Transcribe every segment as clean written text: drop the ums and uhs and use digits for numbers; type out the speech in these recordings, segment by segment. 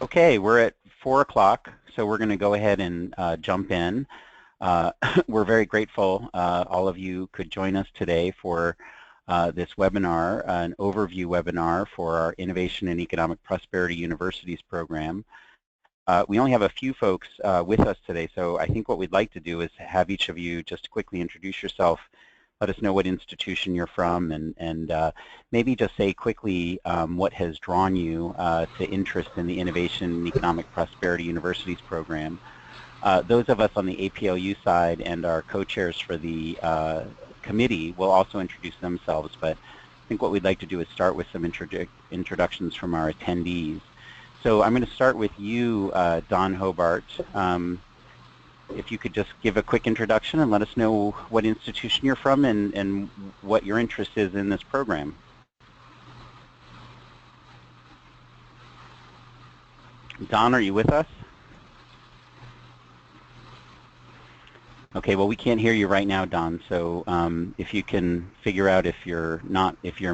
Okay, we're at 4 o'clock, so we're going to go ahead and jump in. We're very grateful all of you could join us today for this webinar, an overview webinar for our Innovation and Economic Prosperity Universities program. We only have a few folks with us today, so I think what we'd like to do is have each of you just quickly introduce yourself, let us know what institution you're from, and maybe just say quickly what has drawn you to interest in the Innovation and Economic Prosperity Universities program. Those of us on the APLU side and our co-chairs for the committee will also introduce themselves, but I think what we'd like to do is start with some introductions from our attendees. So I'm going to start with you, Don Hobart. If you could just give a quick introduction and let us know what institution you're from and what your interest is in this program. Don, are you with us? Okay, well, we can't hear you right now, Don, so if you can figure out if you're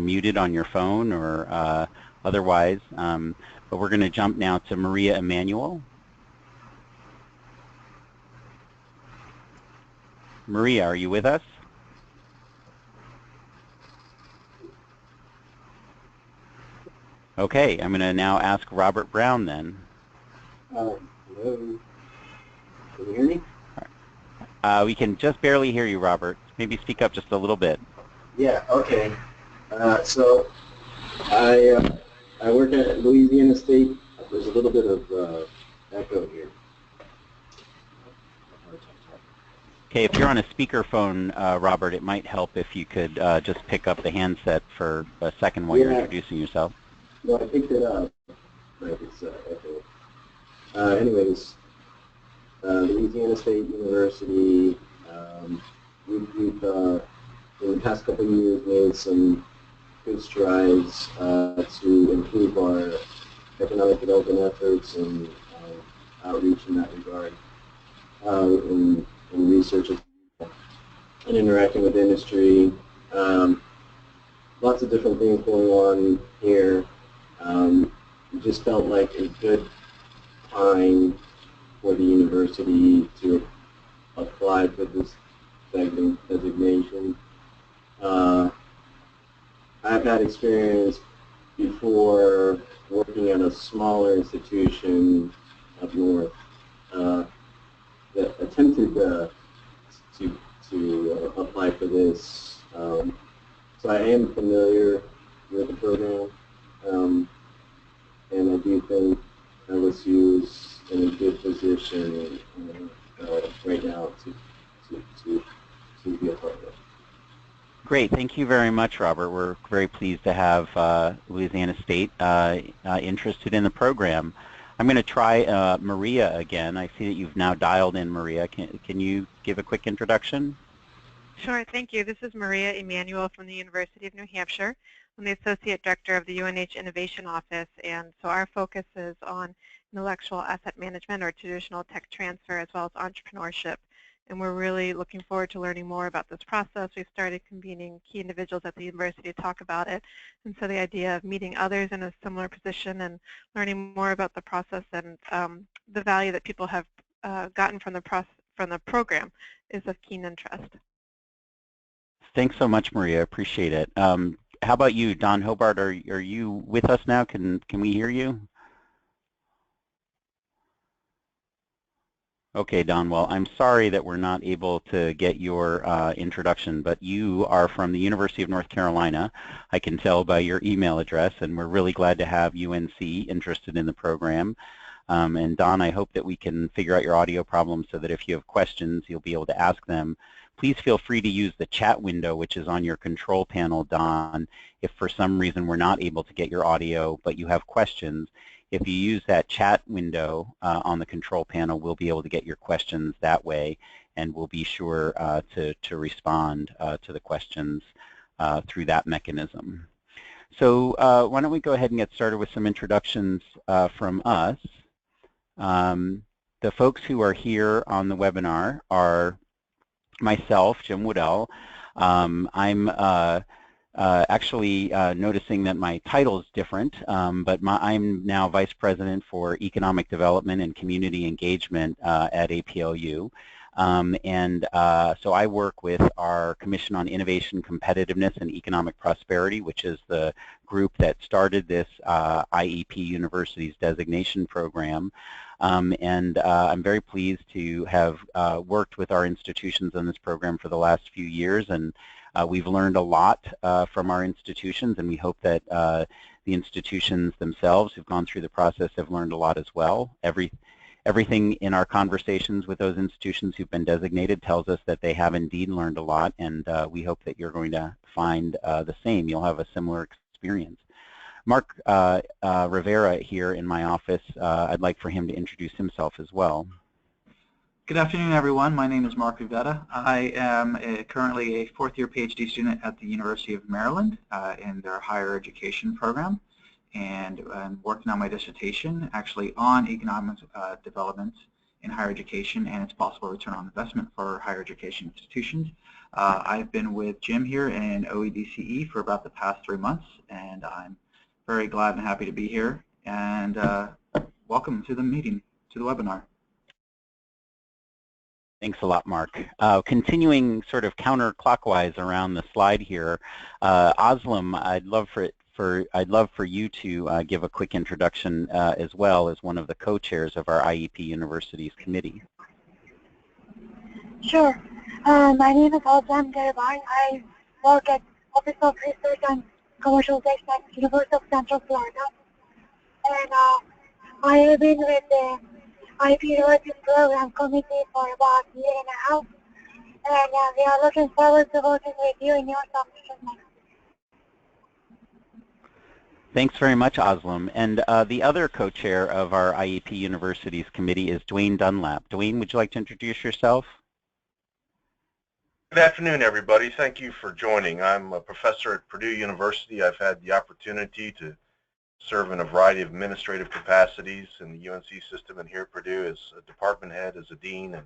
muted on your phone or otherwise, but we're going to jump now to Maria Emanuel. Maria, are you with us? Okay, I'm going to now ask Robert Brown then. Hello. Can you hear me? We can just barely hear you, Robert. Maybe speak up just a little bit. Yeah, okay. So I work at Louisiana State. There's a little bit of echo here. Okay, if you're on a speakerphone, Robert, it might help if you could just pick up the handset for a second while you're introducing yourself. No, I picked it up. Like it's echo. Anyways, Louisiana State University. We've in the past couple of years made some good strides to improve our economic development efforts and outreach in that regard, in research and interacting with industry. Lots of different things going on here. It just felt like a good time for the university to apply for this designation. I've had experience before working at a smaller institution up north that attempted to apply for this. So I am familiar with the program, and I do think LSU is in a good position right now to be a part of it. Great, thank you very much, Robert. We're very pleased to have Louisiana State interested in the program. I'm going to try Maria again. I see that you've now dialed in, Maria. Can you give a quick introduction? Sure, thank you. This is Maria Emanuel from the University of New Hampshire. I'm the Associate Director of the UNH Innovation Office, and so our focus is on intellectual asset management or traditional tech transfer as well as entrepreneurship. And we're really looking forward to learning more about this process. We've started convening key individuals at the university to talk about it. And so the idea of meeting others in a similar position and learning more about the process and the value that people have gotten from the program is of keen interest. Thanks so much, Maria. Appreciate it. How about you, Don Hobart? Are you with us now? Can we hear you? Okay, Don. Well, I'm sorry that we're not able to get your introduction, but you are from the University of North Carolina. I can tell by your email address, and we're really glad to have UNC interested in the program. And Don, I hope that we can figure out your audio problem so that if you have questions, you'll be able to ask them. Please feel free to use the chat window, which is on your control panel, Don. If for some reason we're not able to get your audio, but you have questions, if you use that chat window on the control panel, we'll be able to get your questions that way, and we'll be sure to respond to the questions through that mechanism. So why don't we go ahead and get started with some introductions from us. The folks who are here on the webinar are myself, Jim Woodell. I'm actually noticing that my title is different, but I'm now Vice President for Economic Development and Community Engagement at APLU. So I work with our Commission on Innovation, Competitiveness, and Economic Prosperity, which is the group that started this IEP Universities Designation Program. I'm very pleased to have worked with our institutions on this program for the last few years, and we've learned a lot from our institutions, and we hope that the institutions themselves who've gone through the process have learned a lot as well. Everything in our conversations with those institutions who've been designated tells us that they have indeed learned a lot, and we hope that you're going to find the same. You'll have a similar experience. Mark Rivera here in my office, I'd like for him to introduce himself as well. Good afternoon, everyone. My name is Mark Rivera. I am currently a fourth-year PhD student at the University of Maryland in their higher education program, and I'm working on my dissertation actually on economic development in higher education and its possible return on investment for higher education institutions. I've been with Jim here in OEDCE for about the past 3 months, and I'm very glad and happy to be here, and welcome to the meeting, to the webinar. Thanks a lot, Mark. Continuing sort of counterclockwise around the slide here, Aslam, I'd love for you to give a quick introduction as well as one of the co-chairs of our IEP Universities Committee. Sure. My name is Aslam Garibay. I work at Office of Research and Commercialization at University of Central Florida, and I have been with the IEP University Program Committee for about a year and a half, and we are looking forward to working with you in your submission next. Thanks very much, Aslam. And the other co-chair of our IEP Universities Committee is Dwayne Dunlap. Dwayne, would you like to introduce yourself? Good afternoon, everybody. Thank you for joining. I'm a professor at Purdue University. I've had the opportunity to serve in a variety of administrative capacities in the UNC system, and here at Purdue as a department head, as a dean,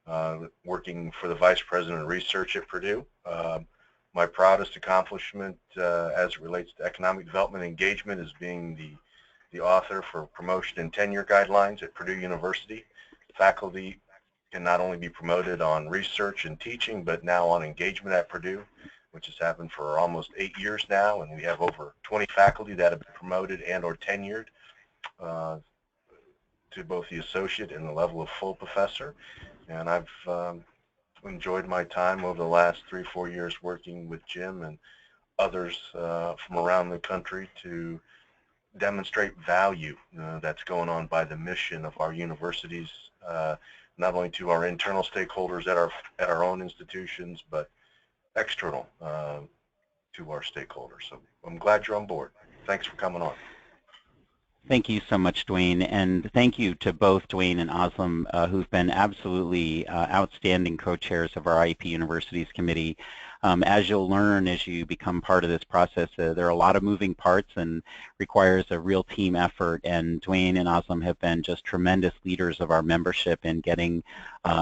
and working for the vice president of research at Purdue. My proudest accomplishment as it relates to economic development and engagement is being the author for promotion and tenure guidelines at Purdue University. Faculty can not only be promoted on research and teaching, but now on engagement at Purdue, which has happened for almost 8 years now, and we have over 20 faculty that have been promoted and or tenured to both the associate and the level of full professor. And I've enjoyed my time over the last 3-4 years working with Jim and others from around the country to demonstrate value that's going on by the mission of our universities, not only to our internal stakeholders at our own institutions, but external to our stakeholders. So I'm glad you're on board. Thanks for coming on. Thank you so much, Dwayne, and thank you to both Dwayne and Aslam, who've been absolutely outstanding co-chairs of our IEP Universities Committee. As you'll learn as you become part of this process, there are a lot of moving parts and requires a real team effort, and Dwayne and Aslam have been just tremendous leaders of our membership in getting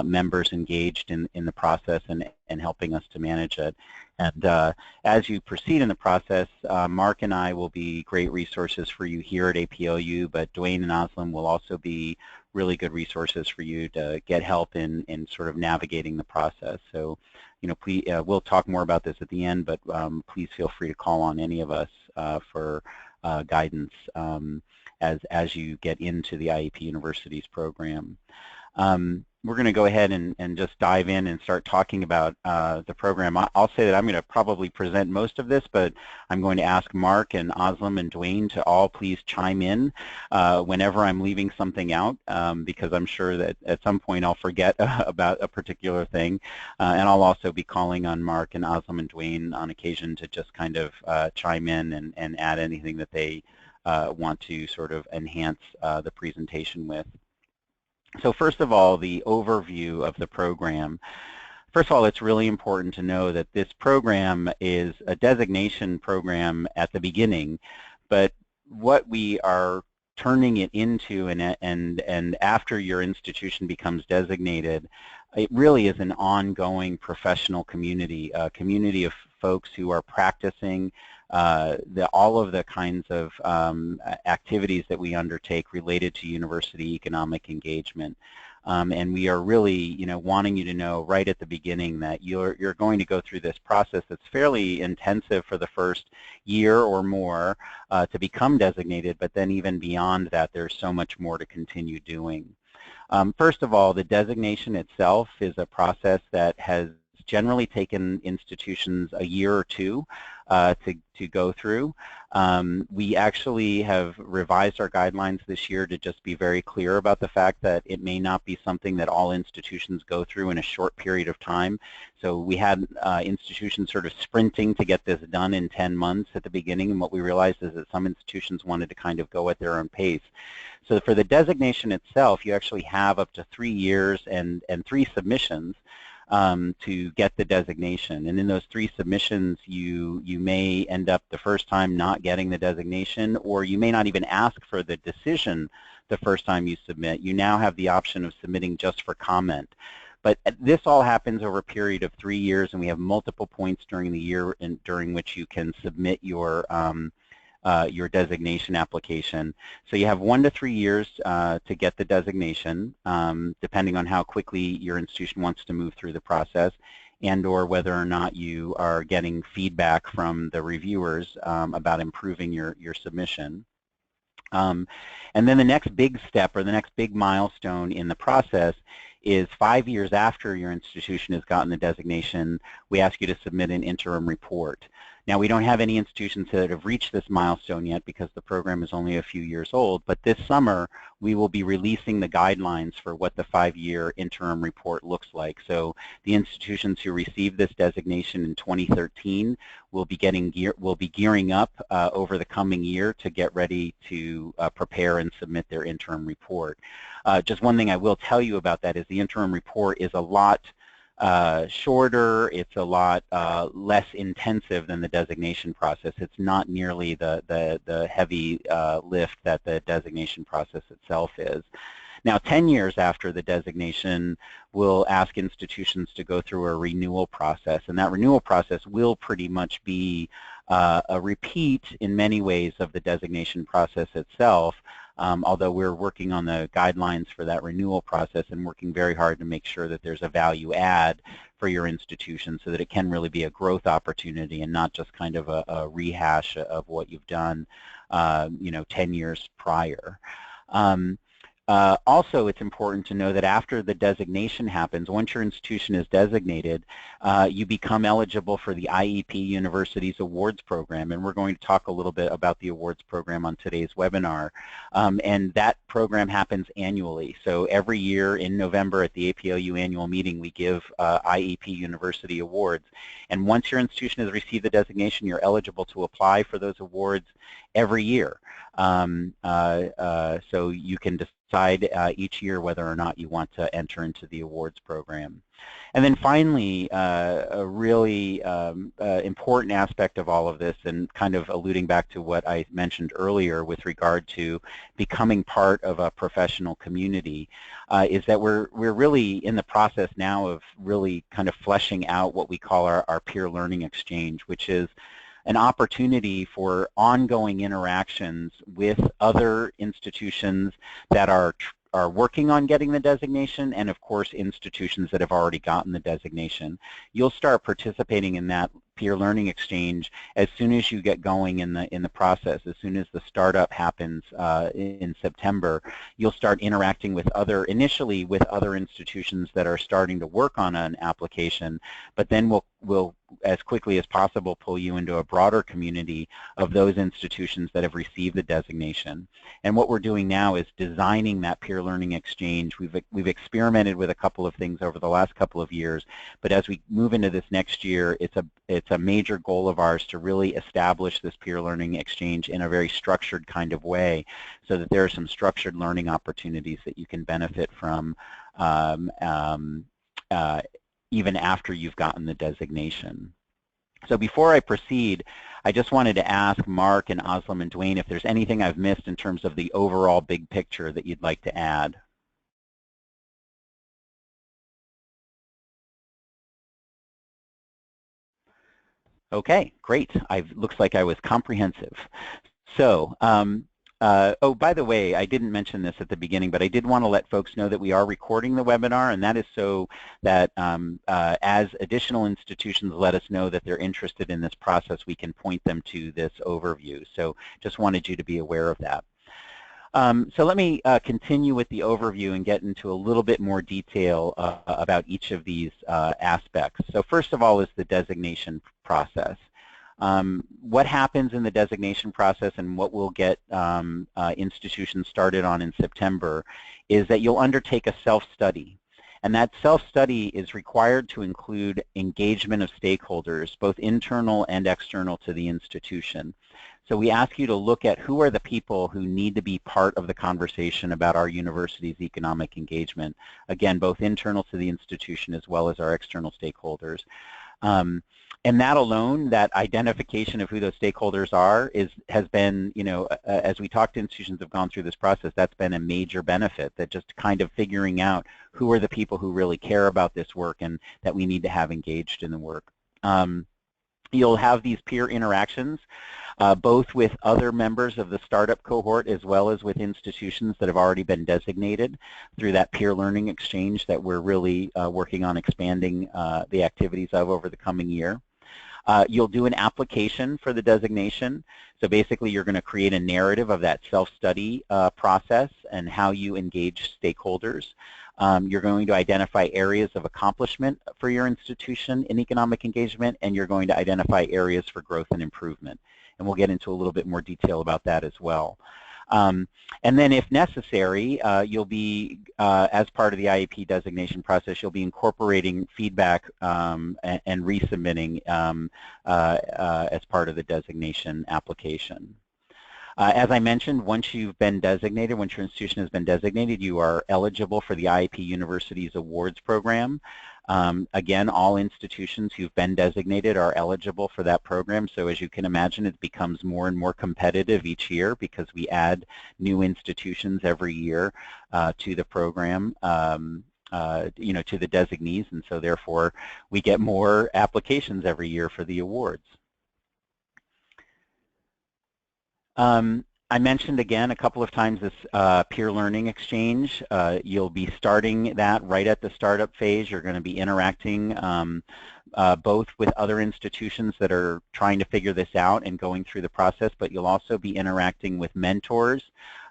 members engaged in the process and helping us to manage it. And as you proceed in the process, Mark and I will be great resources for you here at APLU, but Dwayne and Aslam will also be really good resources for you to get help in sort of navigating the process. So, you know, please, we'll talk more about this at the end, but please feel free to call on any of us for guidance as you get into the IEP Universities program. We're going to go ahead and just dive in and start talking about the program. I'll say that I'm going to probably present most of this, but I'm going to ask Mark and Aslam and Dwayne to all please chime in whenever I'm leaving something out, because I'm sure that at some point I'll forget about a particular thing. And I'll also be calling on Mark and Aslam and Dwayne on occasion to just kind of chime in and add anything that they want to sort of enhance the presentation with. So first of all, the overview of the program. First of all, it's really important to know that this program is a designation program at the beginning, but what we are turning it into and after your institution becomes designated, it really is an ongoing professional community, a community of folks who are practicing all of the kinds of activities that we undertake related to university economic engagement. And we are really, wanting you to know right at the beginning that you're going to go through this process that's fairly intensive for the first year or more to become designated, but then even beyond that, there's so much more to continue doing. First of all, the designation itself is a process that has generally taken institutions a year or two to go through. We actually have revised our guidelines this year to just be very clear about the fact that it may not be something that all institutions go through in a short period of time. So we had institutions sort of sprinting to get this done in 10 months at the beginning, and what we realized is that some institutions wanted to kind of go at their own pace. So for the designation itself, you actually have up to 3 years and 3 submissions to get the designation. And in those 3 submissions, you may end up the first time not getting the designation, or you may not even ask for the decision the first time you submit. You now have the option of submitting just for comment. But this all happens over a period of 3 years, and we have multiple points during the year during which you can submit your designation application. So you have 1 to 3 years to get the designation, depending on how quickly your institution wants to move through the process, and or whether or not you are getting feedback from the reviewers about improving your submission. And then the next big step, or the next big milestone in the process, is 5 years after your institution has gotten the designation, we ask you to submit an interim report. Now, we don't have any institutions that have reached this milestone yet because the program is only a few years old, but this summer we will be releasing the guidelines for what the 5-year interim report looks like. So the institutions who received this designation in 2013 will be gearing up over the coming year to get ready to prepare and submit their interim report. Just one thing I will tell you about that is the interim report is a lot shorter, it's a lot less intensive than the designation process. It's not nearly the heavy lift that the designation process itself is. Now, 10 years after the designation, we'll ask institutions to go through a renewal process, and that renewal process will pretty much be a repeat in many ways of the designation process itself. Although we're working on the guidelines for that renewal process and working very hard to make sure that there's a value add for your institution so that it can really be a growth opportunity and not just kind of a rehash of what you've done 10 years prior. Also, it's important to know that after the designation happens, once your institution is designated, you become eligible for the IEP Universities Awards Program, and we're going to talk a little bit about the awards program on today's webinar. And that program happens annually. So every year in November at the APLU annual meeting, we give IEP University Awards. And once your institution has received the designation, you're eligible to apply for those awards every year. So you can decide each year whether or not you want to enter into the awards program. And then finally, a really important aspect of all of this, and kind of alluding back to what I mentioned earlier with regard to becoming part of a professional community, is that we're really in the process now of really kind of fleshing out what we call our peer learning exchange, which is an opportunity for ongoing interactions with other institutions that are working on getting the designation, and of course institutions that have already gotten the designation. You'll start participating in that peer learning exchange as soon as you get going in the process. As soon as the startup happens in September, you'll start interacting with initially with other institutions that are starting to work on an application, but then we'll as quickly as possible pull you into a broader community of those institutions that have received the designation. And what we're doing now is designing that peer learning exchange. We've experimented with a couple of things over the last couple of years, but as we move into this next year, it's a major goal of ours to really establish this peer learning exchange in a very structured kind of way, so that there are some structured learning opportunities that you can benefit from even after you've gotten the designation. So before I proceed, I just wanted to ask Mark and Aslam and Dwayne if there's anything I've missed in terms of the overall big picture that you'd like to add. Okay, great. Looks like I was comprehensive. So, oh, by the way, I didn't mention this at the beginning, but I did want to let folks know that we are recording the webinar, and that is so that as additional institutions let us know that they're interested in this process, we can point them to this overview. So just wanted you to be aware of that. So let me continue with the overview and get into a little bit more detail about each of these aspects. So first of all is the designation process. What happens in the designation process and what we'll get institutions started on in September is that you'll undertake a self-study. And that self-study is required to include engagement of stakeholders, both internal and external to the institution. So we ask you to look at who are the people who need to be part of the conversation about our university's economic engagement. Again, both internal to the institution as well as our external stakeholders. And that alone, that identification of who those stakeholders are, has been, you know, as we talk to institutions have gone through this process, that's been a major benefit, that just kind of figuring out who are the people who really care about this work and that we need to have engaged in the work. You'll have these peer interactions, both with other members of the startup cohort as well as with institutions that have already been designated through that peer learning exchange that we're really working on expanding the activities of over the coming year. You'll do an application for the designation. So basically you're going to create a narrative of that self-study process and how you engage stakeholders. You're going to identify areas of accomplishment for your institution in economic engagement, and you're going to identify areas for growth and improvement. And we'll get into a little bit more detail about that as well. And then if necessary, you'll be, as part of the IEP designation process, you'll be incorporating feedback and resubmitting as part of the designation application. As I mentioned, once you've been designated, once your institution has been designated, you are eligible for the IEP Universities Awards Program. Again, all institutions who've been designated are eligible for that program. So as you can imagine, it becomes more and more competitive each year because we add new institutions every year to the program, you know, to the designees. And so therefore, we get more applications every year for the awards. I mentioned again a couple of times this peer learning exchange. You'll be starting that right at the startup phase. You're going to be interacting both with other institutions that are trying to figure this out and going through the process, but you'll also be interacting with mentors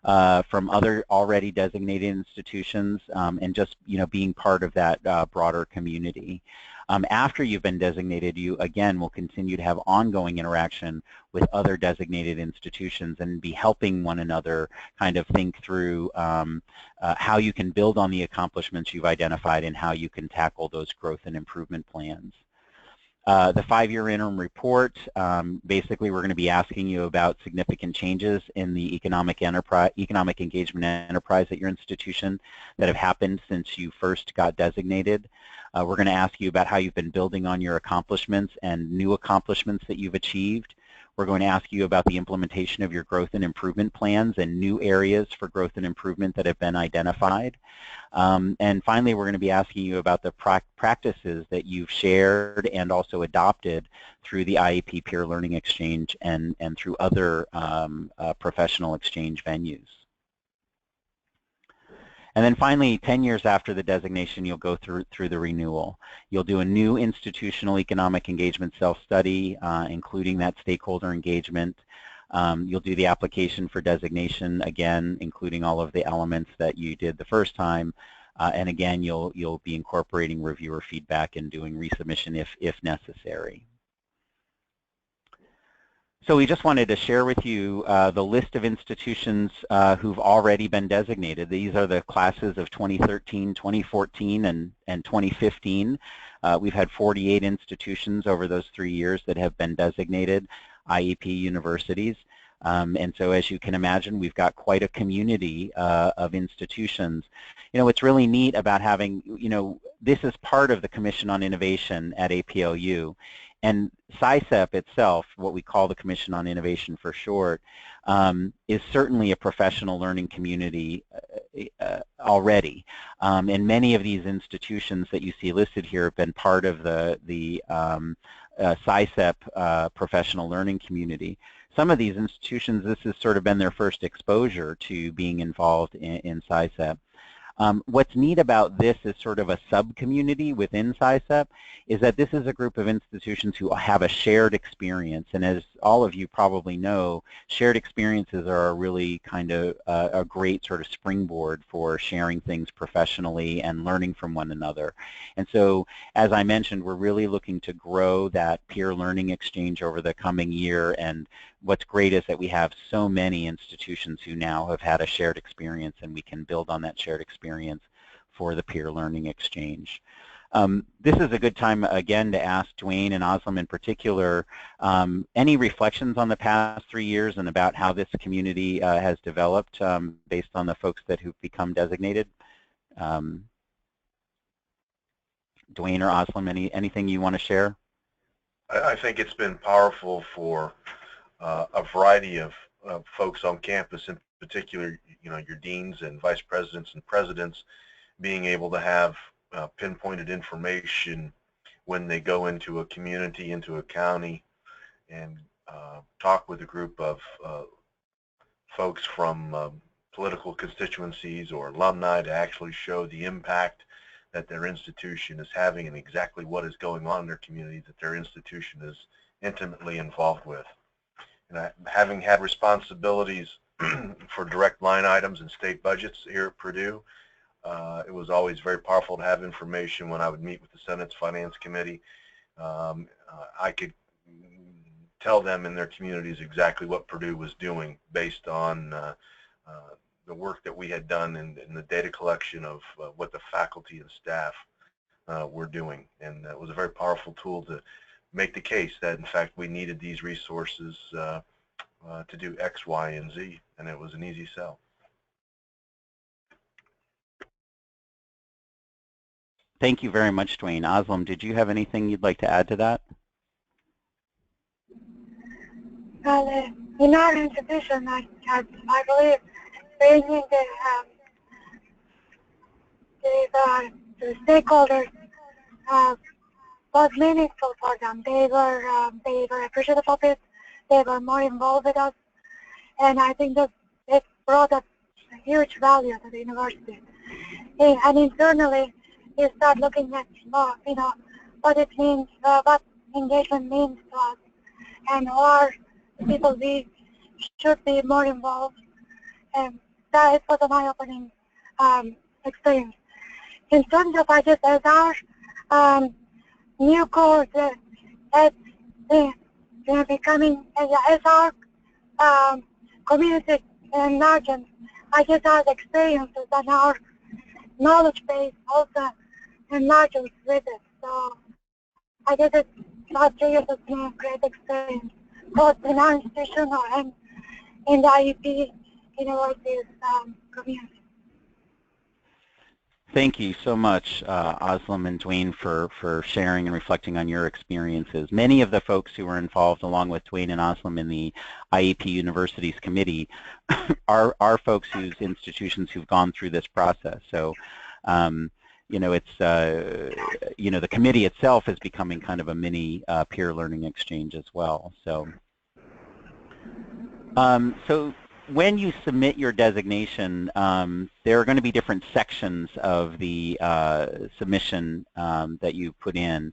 from other already designated institutions and just, you know, being part of that broader community. After you've been designated, you again will continue to have ongoing interaction with other designated institutions and be helping one another kind of think through how you can build on the accomplishments you've identified and how you can tackle those growth and improvement plans. The 5-year interim report, basically we're going to be asking you about significant changes in the economic engagement enterprise at your institution that have happened since you first got designated. We're going to ask you about how you've been building on your accomplishments and new accomplishments that you've achieved. We're going to ask you about the implementation of your growth and improvement plans and new areas for growth and improvement that have been identified. And finally, we're going to be asking you about the practices that you've shared and also adopted through the IEP Peer Learning Exchange and through other professional exchange venues. And then finally, 10 years after the designation, you'll go through the renewal. You'll do a new institutional economic engagement self-study, including that stakeholder engagement. You'll do the application for designation, again, including all of the elements that you did the first time. And again, you'll be incorporating reviewer feedback and doing resubmission if necessary. So we just wanted to share with you the list of institutions who've already been designated. These are the classes of 2013, 2014, and 2015. We've had 48 institutions over those 3 years that have been designated IEP universities. And so as you can imagine, we've got quite a community of institutions. You know, what's really neat about having, you know, this is part of the Commission on Innovation at APLU. And CISEP itself, what we call the Commission on Innovation for short, is certainly a professional learning community already. And many of these institutions that you see listed here have been part of the SciCEP professional learning community. Some of these institutions, this has sort of been their first exposure to being involved in SciCEP. What's neat about this is sort of a sub-community within SciCEP is that this is a group of institutions who have a shared experience. And as all of you probably know, shared experiences are a really kind of a great sort of springboard for sharing things professionally and learning from one another. And so, as I mentioned, we're really looking to grow that peer learning exchange over the coming year. And what's great is that we have so many institutions who now have had a shared experience, and we can build on that shared experience for the peer learning exchange. This is a good time, again, to ask Dwayne and Aslam in particular, any reflections on the past 3 years and about how this community has developed based on the folks who've become designated? Dwayne or Aslam, anything you want to share? I think it's been powerful for a variety of folks on campus, in particular, your deans and vice presidents and presidents, being able to have pinpointed information when they go into a community, into a county, and talk with a group of folks from political constituencies or alumni to actually show the impact that their institution is having and exactly what is going on in their community that their institution is intimately involved with. And having had responsibilities for direct line items and state budgets here at Purdue, it was always very powerful to have information when I would meet with the Senate's Finance Committee. I could tell them in their communities exactly what Purdue was doing based on the work that we had done in the data collection of what the faculty and staff were doing. And it was a very powerful tool to make the case that, in fact, we needed these resources to do X, Y, and Z, and it was an easy sell. Thank you very much, Dwayne. Aslam, did you have anything you'd like to add to that? Well, in our institution, I believe bringing the stakeholders was meaningful for them. They were appreciative of it. They were more involved with us, and I think that it brought a huge value to the university. And internally, we start looking at what it means, what engagement means to us, and who are the people we should be more involved. And that was an eye-opening experience. In terms of as our new course becoming as our community enlarges, our experiences and our knowledge base also enlarges with it. So I guess it's last 3 years has been a great experience, both in our institution and in the IEP university's community. Thank you so much, Aslam and Dwayne, for sharing and reflecting on your experiences. Many of the folks who were involved, along with Dwayne and Aslam, in the IEP Universities Committee are folks whose institutions who've gone through this process. So, it's, the committee itself is becoming kind of a mini peer learning exchange as well. So, when you submit your designation, there are going to be different sections of the submission that you put in.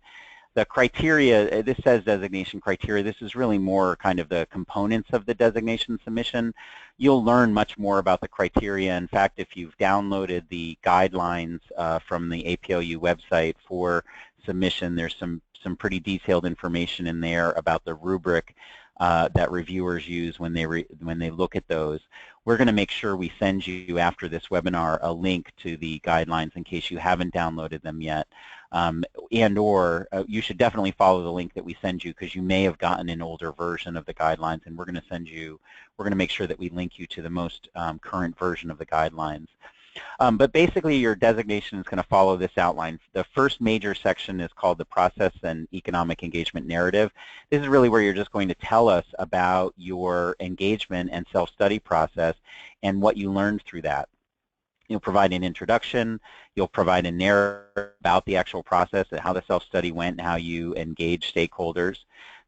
The criteria, this says designation criteria, this is really more kind of the components of the designation submission. You'll learn much more about the criteria. In fact, if you've downloaded the guidelines from the APLU website for submission, there's some pretty detailed information in there about the rubric that reviewers use when they look at those. We're going to make sure we send you, after this webinar, a link to the guidelines in case you haven't downloaded them yet. And/or you should definitely follow the link that we send you, because you may have gotten an older version of the guidelines, and we're going to make sure that we link you to the most current version of the guidelines. But basically, your designation is going to follow this outline. The first major section is called the Process and Economic Engagement Narrative. This is really where you're just going to tell us about your engagement and self-study process and what you learned through that. you'll provide an introduction, you'll provide a narrative about the actual process, how the self-study went, and how you engage stakeholders.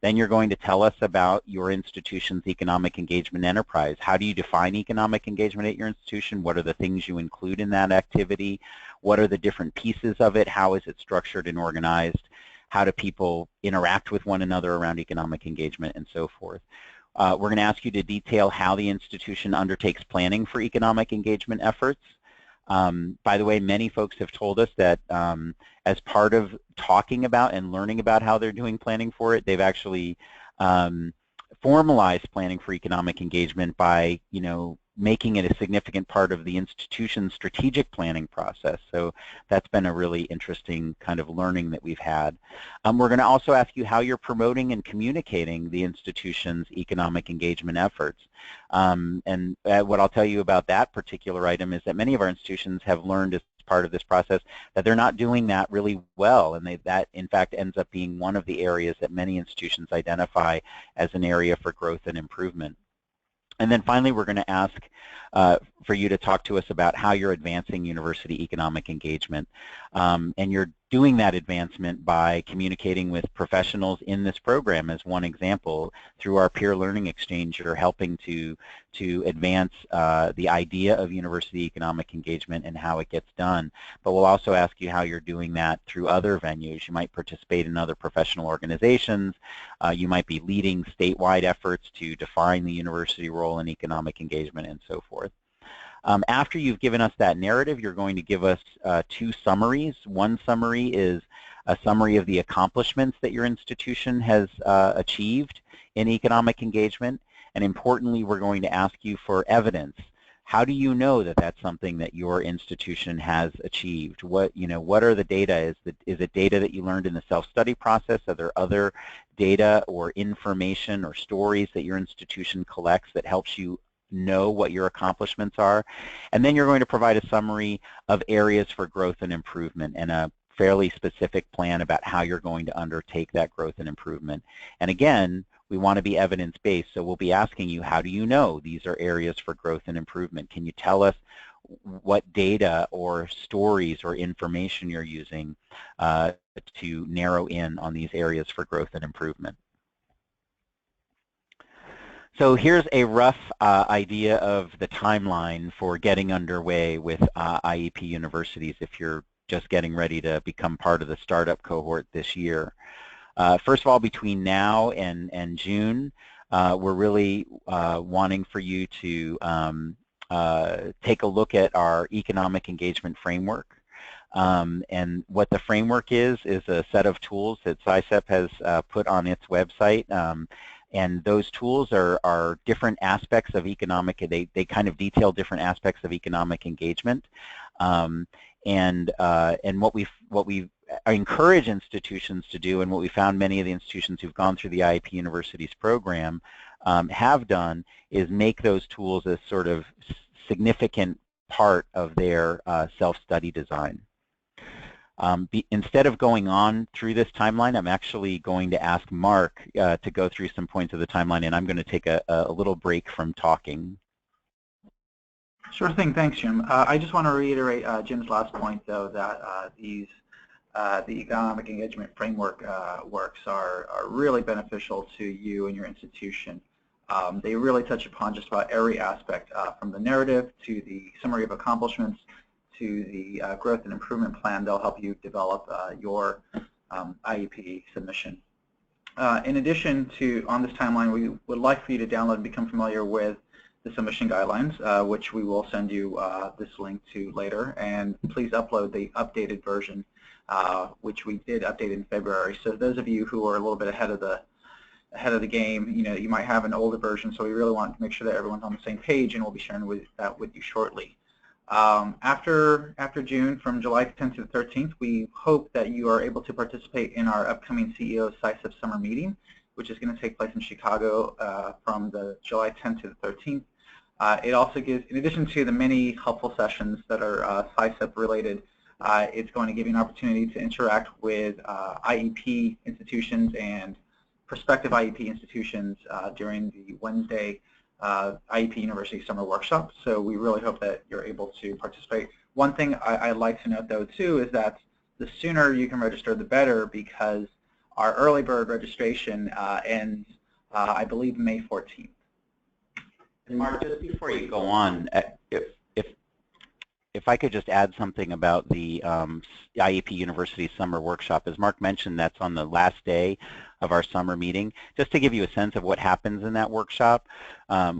Then you're going to tell us about your institution's economic engagement enterprise. How do you define economic engagement at your institution? What are the things you include in that activity? What are the different pieces of it? How is it structured and organized? How do people interact with one another around economic engagement, and so forth? We're going to ask you to detail how the institution undertakes planning for economic engagement efforts. By the way, many folks have told us that as part of talking about and learning about how they're doing planning for it, they've actually formalized planning for economic engagement by, making it a significant part of the institution's strategic planning process. So that's been a really interesting kind of learning that we've had. We're going to also ask you how you're promoting and communicating the institution's economic engagement efforts. And what I'll tell you about that particular item is that many of our institutions have learned as part of this process that they're not doing that really well, and that in fact ends up being one of the areas that many institutions identify as an area for growth and improvement. And then finally, we're going to ask for you to talk to us about how you're advancing university economic engagement. And you're doing that advancement by communicating with professionals in this program as one example. Through our peer learning exchange, you're helping to advance the idea of university economic engagement and how it gets done. But we'll also ask you how you're doing that through other venues. You might participate in other professional organizations. You might be leading statewide efforts to define the university role in economic engagement and so forth. After you've given us that narrative, you're going to give us two summaries. One summary is a summary of the accomplishments that your institution has achieved in economic engagement. And importantly, we're going to ask you for evidence. How do you know that that's something that your institution has achieved? What are the data? Is it data that you learned in the self-study process? Are there other data or information or stories that your institution collects that helps you know what your accomplishments are? And then you're going to provide a summary of areas for growth and improvement and a fairly specific plan about how you're going to undertake that growth and improvement. And again, we want to be evidence-based, so we'll be asking you, how do you know these are areas for growth and improvement? Can you tell us what data or stories or information you're using to narrow in on these areas for growth and improvement? So here's a rough idea of the timeline for getting underway with IEP universities if you're just getting ready to become part of the startup cohort this year. First of all, between now and June, we're really wanting for you to take a look at our economic engagement framework. And what the framework is a set of tools that SciSEP has put on its website. And those tools are different aspects of economic, they kind of detail different aspects of economic engagement. And what we encourage institutions to do, and what we found many of the institutions who've gone through the IEP Universities program have done, is make those tools a sort of significant part of their self-study design. Instead of going on through this timeline, I'm actually going to ask Mark to go through some points of the timeline, and I'm going to take a little break from talking. Sure thing. Thanks, Jim. I just want to reiterate Jim's last point, though, that the economic engagement framework works are really beneficial to you and your institution. They really touch upon just about every aspect, from the narrative to the summary of accomplishments to the growth and improvement plan. They'll help you develop your IEP submission. In addition to, on this timeline, we would like for you to download and become familiar with the submission guidelines, which we will send you this link to later. And please upload the updated version, which we did update in February. So those of you who are a little bit ahead of the game, you might have an older version. So we really want to make sure that everyone's on the same page, and we'll be sharing that with you shortly. After June, from July 10th to the 13th, we hope that you are able to participate in our upcoming CEO SciSEP Summer Meeting, which is going to take place in Chicago from the July 10th to the 13th. It also gives, in addition to the many helpful sessions that are SciSEP related, it's going to give you an opportunity to interact with IEP institutions and prospective IEP institutions during the Wednesday IEP University Summer Workshop. So we really hope that you're able to participate. One thing I'd like to note, though, too, is that the sooner you can register, the better, because our early bird registration ends, I believe, May 14th. And Mark, just before you go on, if I could just add something about the IEP University Summer Workshop. As Mark mentioned, that's on the last day of our summer meeting. Just to give you a sense of what happens in that workshop,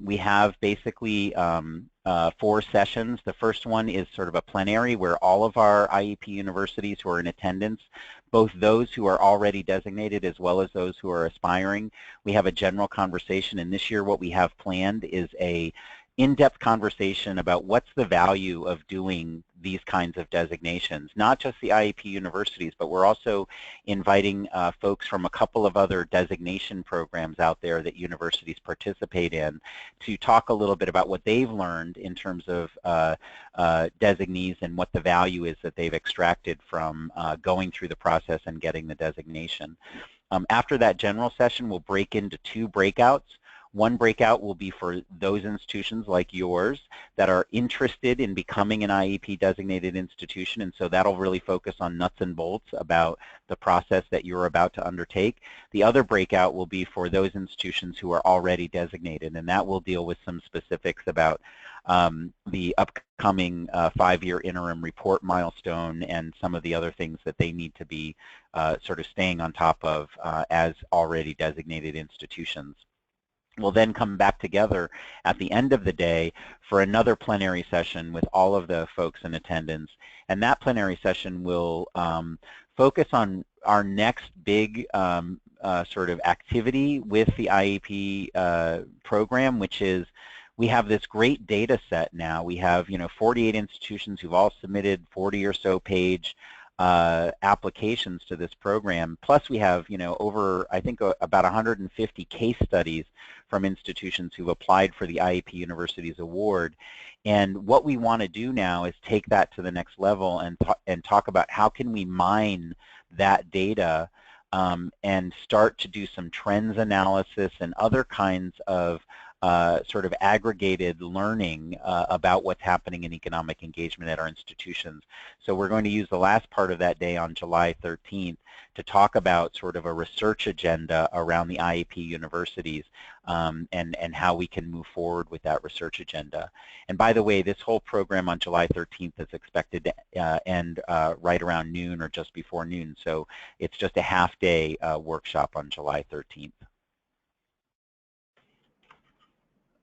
we have basically 4 sessions. The first one is sort of a plenary where all of our IEP universities who are in attendance, both those who are already designated as well as those who are aspiring, we have a general conversation. And this year what we have planned is a in-depth conversation about what's the value of doing these kinds of designations, not just the IEP universities, but we're also inviting folks from a couple of other designation programs out there that universities participate in to talk a little bit about what they've learned in terms of designees and what the value is that they've extracted from going through the process and getting the designation. After that general session, we'll break into 2 breakouts. One breakout will be for those institutions like yours that are interested in becoming an IEP designated institution, and so that'll really focus on nuts and bolts about the process that you're about to undertake. The other breakout will be for those institutions who are already designated, and that will deal with some specifics about the upcoming 5-year interim report milestone and some of the other things that they need to be sort of staying on top of as already designated institutions. We'll then come back together at the end of the day for another plenary session with all of the folks in attendance. And that plenary session will focus on our next big sort of activity with the IEP program, which is we have this great data set now. We have 48 institutions who've all submitted 40 or so page applications to this program. Plus we have, over, I think, about 150 case studies from institutions who've applied for the IEP Universities Award. And what we want to do now is take that to the next level and talk about how can we mine that data and start to do some trends analysis and other kinds of sort of aggregated learning about what's happening in economic engagement at our institutions. So we're going to use the last part of that day on July 13th to talk about sort of a research agenda around the IEP universities and how we can move forward with that research agenda. And by the way, this whole program on July 13th is expected to end right around noon or just before noon. So it's just a half-day workshop on July 13th.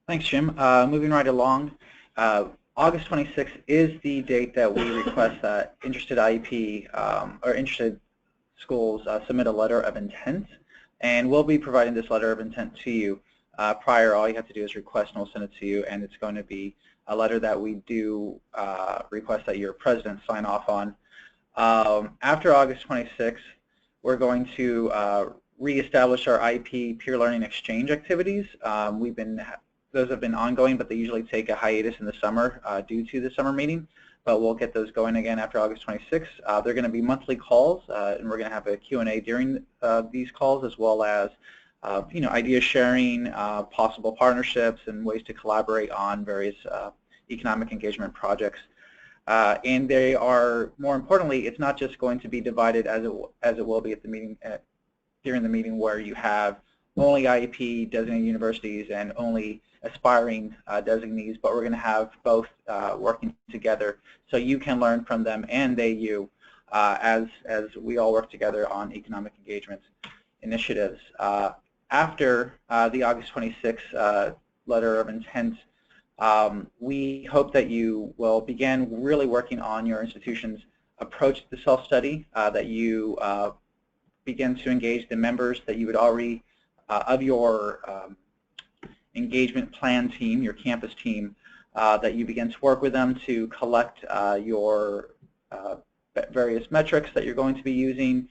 Thanks, Jim. Moving right along, August 26th is the date that we request that interested IEP or interested schools submit a letter of intent, and we'll be providing this letter of intent to you prior. All you have to do is request, and we'll send it to you, and it's going to be a letter that we do request that your president sign off on. After August 26th, we're going to reestablish our IEP peer learning exchange activities. Those have been ongoing, but they usually take a hiatus in the summer due to the summer meeting. But we'll get those going again after August 26th. They're going to be monthly calls, and we're going to have a Q&A during these calls, as well as idea sharing, possible partnerships, and ways to collaborate on various economic engagement projects. And they are, more importantly, it's not just going to be divided as it will be at the meeting during the meeting, where you have only IEP designated universities and only aspiring designees, but we're going to have both working together so you can learn from them and they you as we all work together on economic engagement initiatives. After the August 26th letter of intent, we hope that you will begin really working on your institution's approach to the self-study, that you begin to engage the members that you would already of your engagement plan team, your campus team, that you begin to work with them to collect your various metrics that you're going to be using,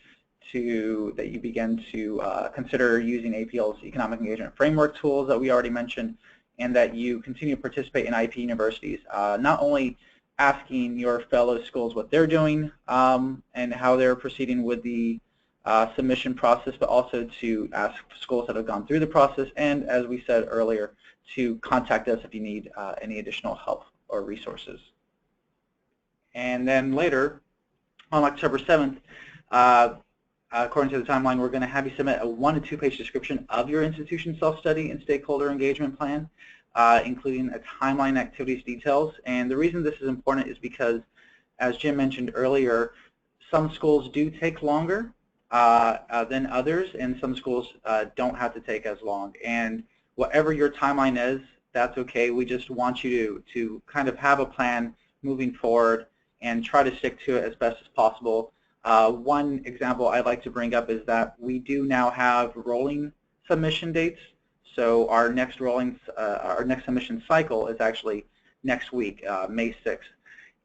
that you begin to consider using APL's economic engagement framework tools that we already mentioned, and that you continue to participate in IEP universities, not only asking your fellow schools what they're doing and how they're proceeding with the submission process, but also to ask schools that have gone through the process, and as we said earlier, to contact us if you need any additional help or resources. And then later, on October 7th, according to the timeline, we're going to have you submit a 1- to 2-page description of your institution self-study and stakeholder engagement plan, including a timeline, activities, details. And the reason this is important is because, as Jim mentioned earlier, some schools do take longer than others, and some schools don't have to take as long. And whatever your timeline is, that's okay. We just want you to kind of have a plan moving forward and try to stick to it as best as possible. One example I'd like to bring up is that we do now have rolling submission dates. So our next submission cycle is actually next week, May 6th.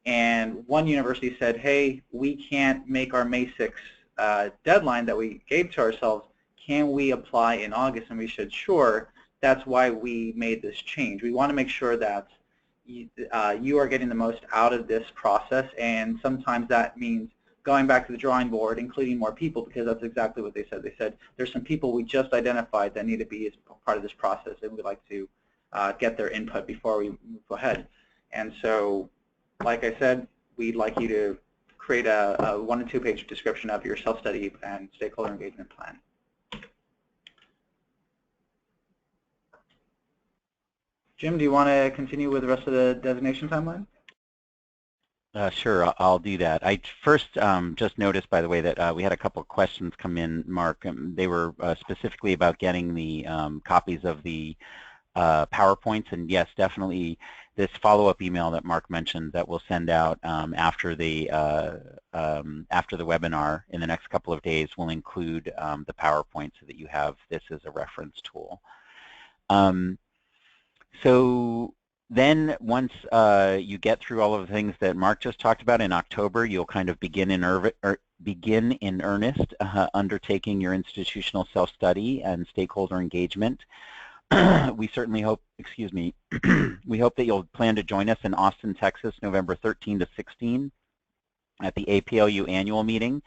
And one university said, hey, we can't make our May 6th deadline that we gave to ourselves. Can we apply in August? And we said, sure. That's why we made this change. We want to make sure that you are getting the most out of this process, and sometimes that means going back to the drawing board, including more people, because that's exactly what they said. They said, there's some people we just identified that need to be as part of this process, and we'd like to get their input before we move ahead. And so, like I said, we'd like you to create a 1- to 2-page description of your self-study and stakeholder engagement plan. Jim, do you want to continue with the rest of the designation timeline? Sure, I'll do that. I first just noticed, by the way, that we had a couple of questions come in, Mark. They were specifically about getting the copies of the PowerPoints, and yes, definitely this follow-up email that Mark mentioned that we'll send out after the webinar in the next couple of days will include the PowerPoint so that you have this as a reference tool. So then once you get through all of the things that Mark just talked about in October, you'll kind of begin in earnest undertaking your institutional self-study and stakeholder engagement. We certainly hope, excuse me, we hope that you'll plan to join us in Austin, Texas, November 13 to 16 at the APLU annual meeting.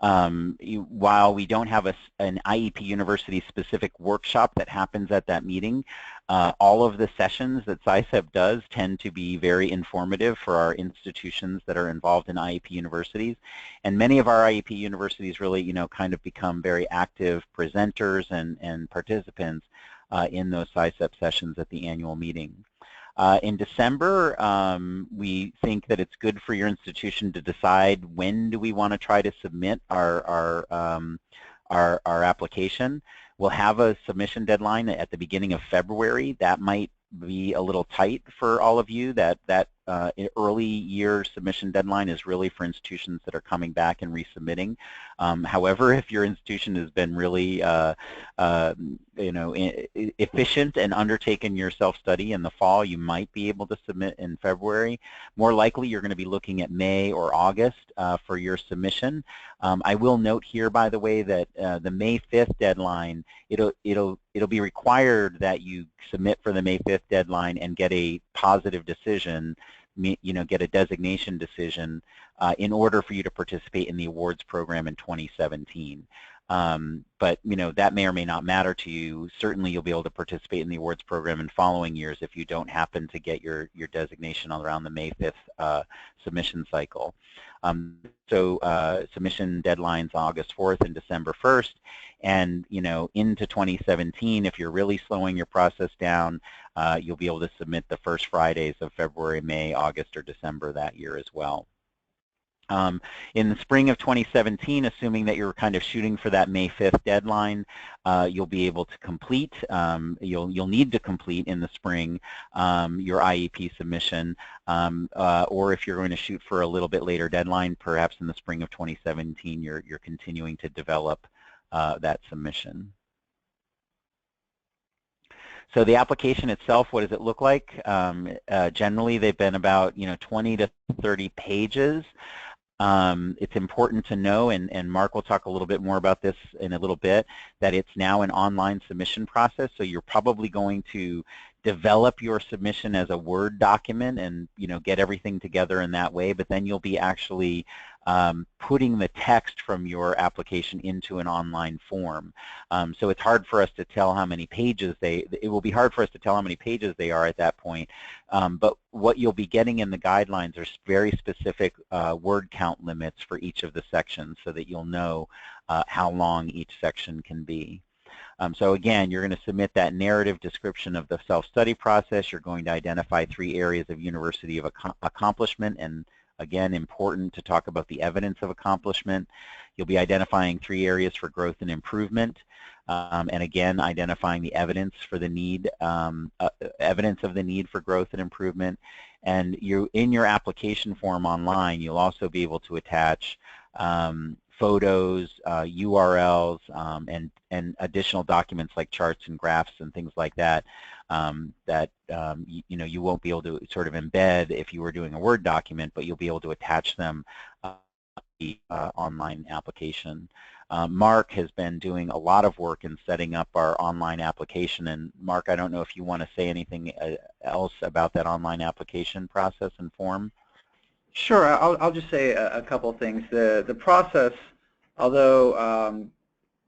While we don't have an IEP University specific workshop that happens at that meeting, all of the sessions that SciCEP does tend to be very informative for our institutions that are involved in IEP universities. And many of our IEP universities really, kind of become very active presenters and participants in those SciCEP sessions at the annual meeting. In December, we think that it's good for your institution to decide when do we want to try to submit our application. We'll have a submission deadline at the beginning of February. That might be a little tight for all of you. That early year submission deadline is really for institutions that are coming back and resubmitting. However, if your institution has been really efficient and undertaken your self-study in the fall, you might be able to submit in February. More likely, you're going to be looking at May or August for your submission. I will note here, by the way, that the May 5th deadline, it'll be required that you submit for the May 5th deadline and get a positive decision, get a designation decision in order for you to participate in the awards program in 2017. But that may or may not matter to you. Certainly you'll be able to participate in the awards program in following years if you don't happen to get your designation around the May 5th submission cycle. Submission deadlines August 4th and December 1st, and into 2017, if you're really slowing your process down, you'll be able to submit the first Fridays of February, May, August, or December that year as well. In the spring of 2017, assuming that you're kind of shooting for that May 5th deadline, you'll be able to complete, you'll need to complete in the spring your IEP submission, or if you're going to shoot for a little bit later deadline, perhaps in the spring of 2017, you're continuing to develop that submission. So the application itself, what does it look like? Generally, they've been about 20 to 30 pages. It's important to know, and Mark will talk a little bit more about this in a little bit, that it's now an online submission process, so you're probably going to develop your submission as a Word document and get everything together in that way, but then you'll be actually putting the text from your application into an online form. So it's hard for us to tell how many pages it will be hard for us to tell how many pages they are at that point. But what you'll be getting in the guidelines are very specific word count limits for each of the sections so that you'll know how long each section can be. So again, you're going to submit that narrative description of the self-study process. You're going to identify 3 areas of university of accomplishment, and again, important to talk about the evidence of accomplishment. You'll be identifying 3 areas for growth and improvement, and again, identifying the evidence for the need, evidence of the need for growth and improvement. And in your application form online, you'll also be able to attach photos, URLs, and additional documents like charts and graphs and things like that that you won't be able to sort of embed if you were doing a Word document, but you'll be able to attach them to the online application. Mark has been doing a lot of work in setting up our online application, and Mark, I don't know if you want to say anything else about that online application process and form. Sure, I'll just say a couple of things. The process, although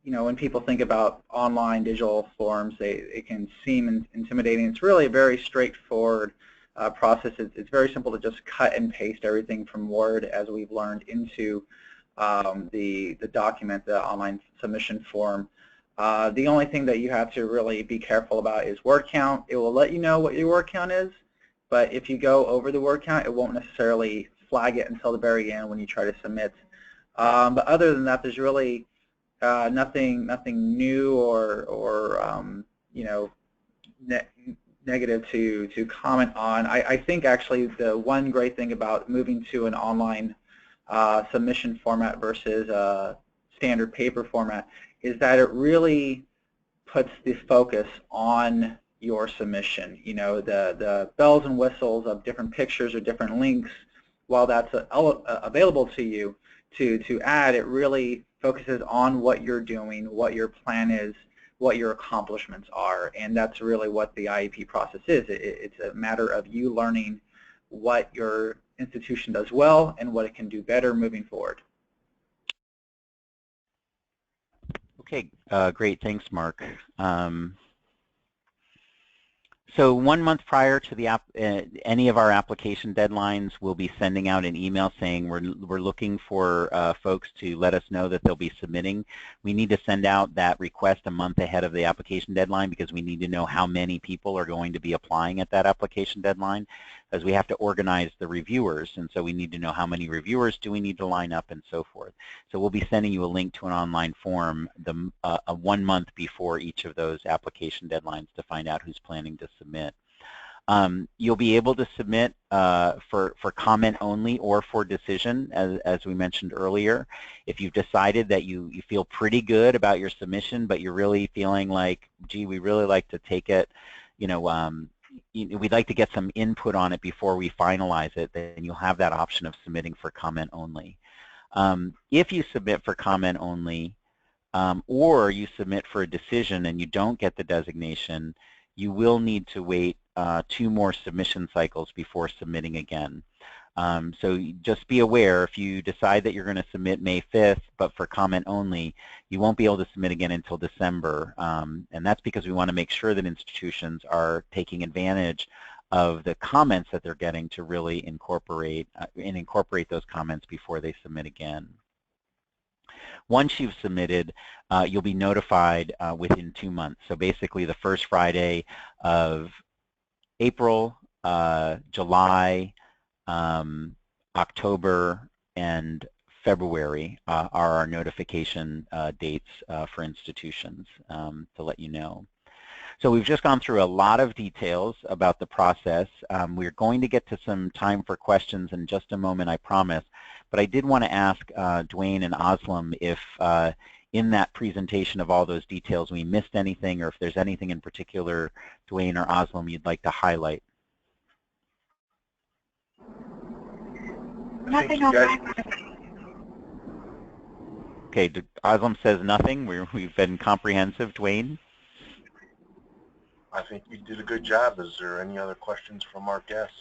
when people think about online digital forms, it can seem intimidating. It's really a very straightforward process. It's very simple to just cut and paste everything from Word, as we've learned, into the document, the online submission form. The only thing that you have to really be careful about is word count. It will let you know what your word count is, but if you go over the word count, it won't necessarily flag it until the very end when you try to submit. But other than that, there's really nothing new or negative to comment on. I think actually the one great thing about moving to an online submission format versus a standard paper format is that it really puts the focus on your submission. The bells and whistles of different pictures or different links, while that's available to you to add, it really focuses on what you're doing, what your plan is, what your accomplishments are, and that's really what the IEP process is. It's a matter of you learning what your institution does well and what it can do better moving forward. Okay, great. Thanks, Mark. So 1 month prior to any of our application deadlines, we'll be sending out an email saying we're looking for folks to let us know that they'll be submitting. We need to send out that request a month ahead of the application deadline because we need to know how many people are going to be applying at that application deadline, as we have to organize the reviewers, and so we need to know how many reviewers do we need to line up and so forth. So we'll be sending you a link to an online form 1 month before each of those application deadlines to find out who's planning to submit. You'll be able to submit for comment only or for decision, as we mentioned earlier. If you've decided that you feel pretty good about your submission, but you're really feeling like, gee, we really like to take it, we'd like to get some input on it before we finalize it, then you'll have that option of submitting for comment only. If you submit for comment only, or you submit for a decision and you don't get the designation, you will need to wait 2 more submission cycles before submitting again. So just be aware, if you decide that you're going to submit May 5th, but for comment only, you won't be able to submit again until December. And that's because we want to make sure that institutions are taking advantage of the comments that they're getting to really incorporate those comments before they submit again. Once you've submitted, you'll be notified within 2 months. So basically the first Friday of April, July, October, and February are our notification dates for institutions, to let you know. So we've just gone through a lot of details about the process. We're going to get to some time for questions in just a moment, I promise. But I did want to ask Dwayne and Aslam if in that presentation of all those details we missed anything, or if there's anything in particular, Dwayne or Aslam, you'd like to highlight. Nothing on my part. Okay, Aslam says nothing. We've been comprehensive. Dwayne? I think you did a good job. Is there any other questions from our guests?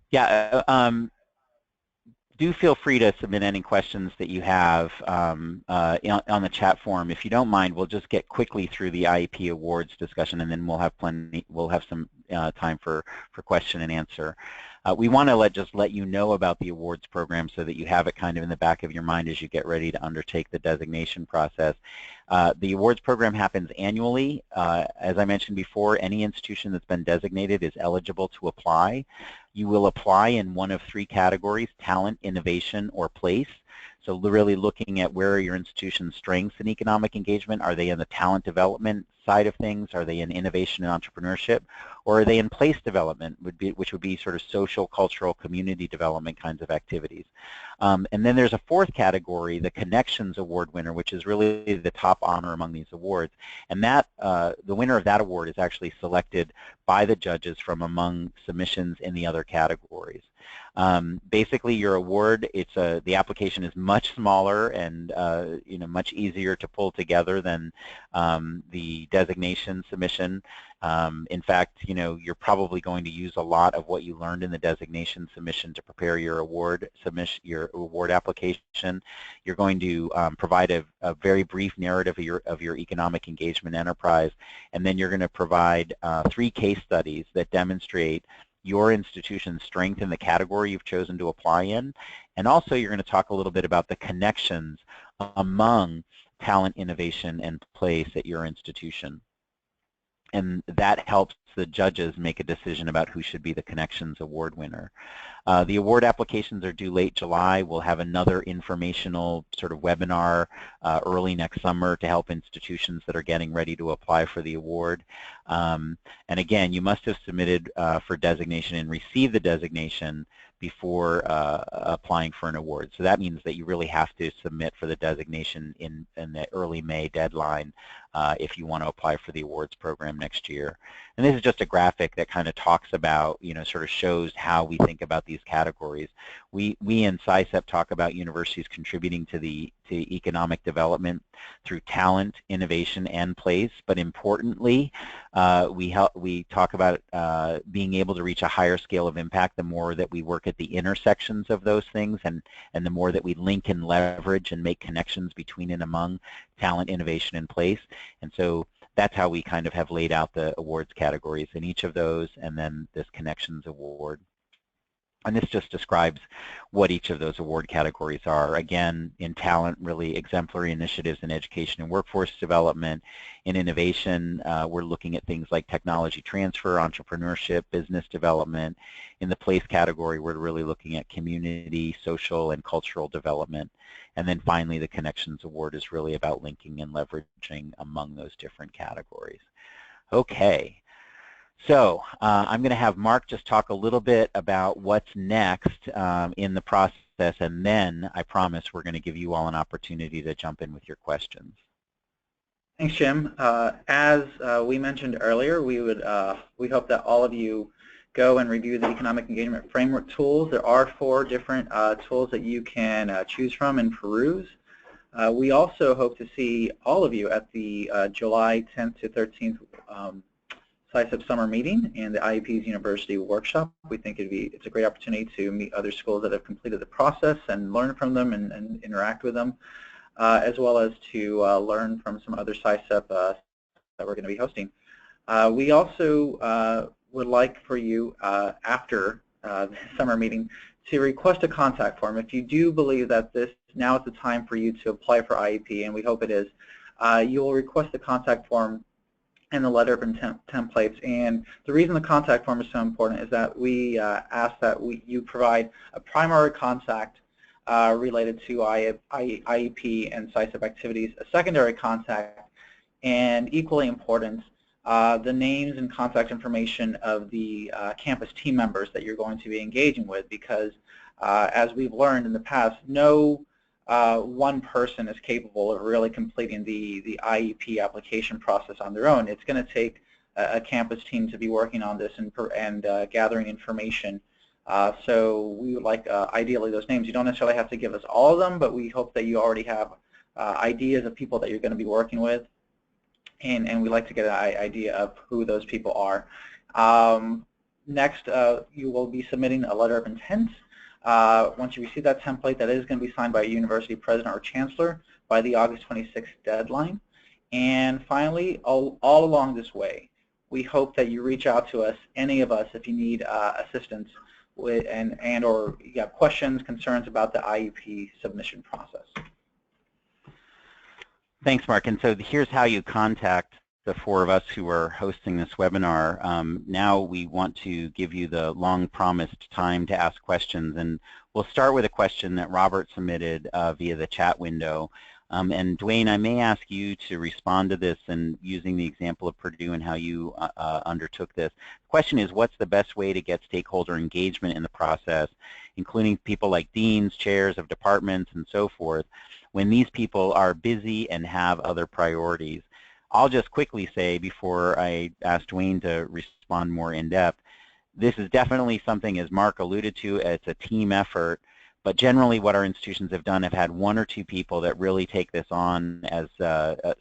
Yeah, do feel free to submit any questions that you have on the chat forum. If you don't mind, we'll just get quickly through the IEP awards discussion, and then we'll have some time for question and answer. We want to just let you know about the awards program so that you have it kind of in the back of your mind as you get ready to undertake the designation process. The awards program happens annually. As I mentioned before, any institution that's been designated is eligible to apply. You will apply in one of three categories: talent, innovation, or place. So really looking at where are your institution's strengths in economic engagement. Are they in the talent development side of things? Are they in innovation and entrepreneurship? Or are they in place development, which would be sort of social, cultural, community development kinds of activities? And then there's a fourth category, the Connections Award winner, which is really the top honor among these awards. And that the winner of that award is actually selected by the judges from among submissions in the other categories. Basically, your award, the application is much smaller and much easier to pull together than the designation submission. In fact, you're probably going to use a lot of what you learned in the designation submission to prepare your award application. You're going to provide a very brief narrative of your economic engagement enterprise, and then you're going to provide 3 case studies that demonstrate your institution's strength in the category you've chosen to apply in. And also you're going to talk a little bit about the connections among talent, innovation, and place at your institution. And that helps the judges make a decision about who should be the Connections Award winner. The award applications are due late July. We'll have another informational sort of webinar early next summer to help institutions that are getting ready to apply for the award. And again, you must have submitted for designation and received the designation before applying for an award. So that means that you really have to submit for the designation in the early May deadline if you want to apply for the awards program next year. And this is just a graphic that kind of talks about, sort of shows how we think about these categories. We in SciCEP talk about universities contributing to economic development through talent, innovation, and place. But importantly, we talk about being able to reach a higher scale of impact the more that we work at the intersections of those things, and the more that we link and leverage and make connections between and among talent, innovation, and place. And so that's how we kind of have laid out the awards categories in each of those, and then this Connections Award. And this just describes what each of those award categories are. Again, in talent, really exemplary initiatives in education and workforce development. In innovation, we're looking at things like technology transfer, entrepreneurship, business development. In the place category, we're really looking at community, social, and cultural development. And then finally, the Connections Award is really about linking and leveraging among those different categories. Okay. So I'm going to have Mark just talk a little bit about what's next in the process, and then I promise we're going to give you all an opportunity to jump in with your questions. Thanks, Jim. As we mentioned earlier, we hope that all of you go and review the Economic Engagement Framework tools. There are 4 different tools that you can choose from and peruse. We also hope to see all of you at the July 10th to 13th SciCEP summer meeting and the IEP's University Workshop. We think it's a great opportunity to meet other schools that have completed the process and learn from them and interact with them, as well as to learn from some other SciCEP that we're going to be hosting. We also would like for you, after the summer meeting, to request a contact form. If you do believe that now is the time for you to apply for IEP, and we hope it is, you will request the contact form and the letter of intent templates. And the reason the contact form is so important is that we ask that you provide a primary contact related to IEP and SciCEP activities, a secondary contact, and equally important, the names and contact information of the campus team members that you're going to be engaging with, because as we've learned in the past, no one person is capable of really completing the IEP application process on their own. It's going to take a campus team to be working on this and gathering information So we would like, ideally, those names. You don't necessarily have to give us all of them, but we hope that you already have ideas of people that you're going to be working with, and we'd like to get an idea of who those people are. Next, you will be submitting a letter of intent. Once you receive that template, that is going to be signed by a university president or chancellor by the August 26th deadline. And finally, all along this way, we hope that you reach out to us, any of us, if you need assistance with and or you have questions, concerns about the IEP submission process. Thanks, Mark. And so here's how you contact the four of us who are hosting this webinar. Now we want to give you the long-promised time to ask questions, and we'll start with a question that Robert submitted via the chat window. And Dwayne, I may ask you to respond to this and using the example of Purdue and how you undertook this. The question is, what's the best way to get stakeholder engagement in the process, including people like deans, chairs of departments, and so forth, when these people are busy and have other priorities? I'll just quickly say, before I ask Dwayne to respond more in depth, this is definitely something, as Mark alluded to, it's a team effort. But generally what our institutions have done have had one or two people that really take this on as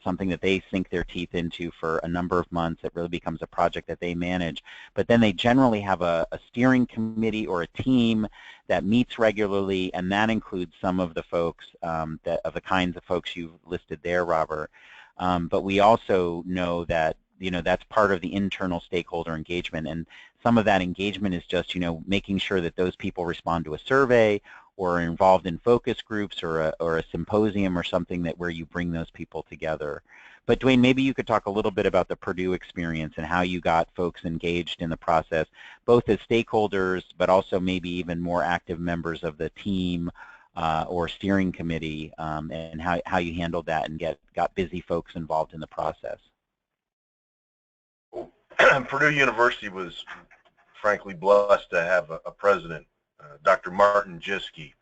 something that they sink their teeth into for a number of months. It really becomes a project that they manage. But then they generally have a steering committee or a team that meets regularly, and that includes some of the folks, of the kinds of folks you've listed there, Robert. But we also know that that's part of the internal stakeholder engagement, and some of that engagement is just making sure that those people respond to a survey or are involved in focus groups or a symposium or something where you bring those people together. But Dwayne, maybe you could talk a little bit about the Purdue experience and how you got folks engaged in the process, both as stakeholders, but also maybe even more active members of the team or steering committee, and how you handled that and got busy folks involved in the process. Purdue University was frankly blessed to have a president, Dr. Martin Jiske,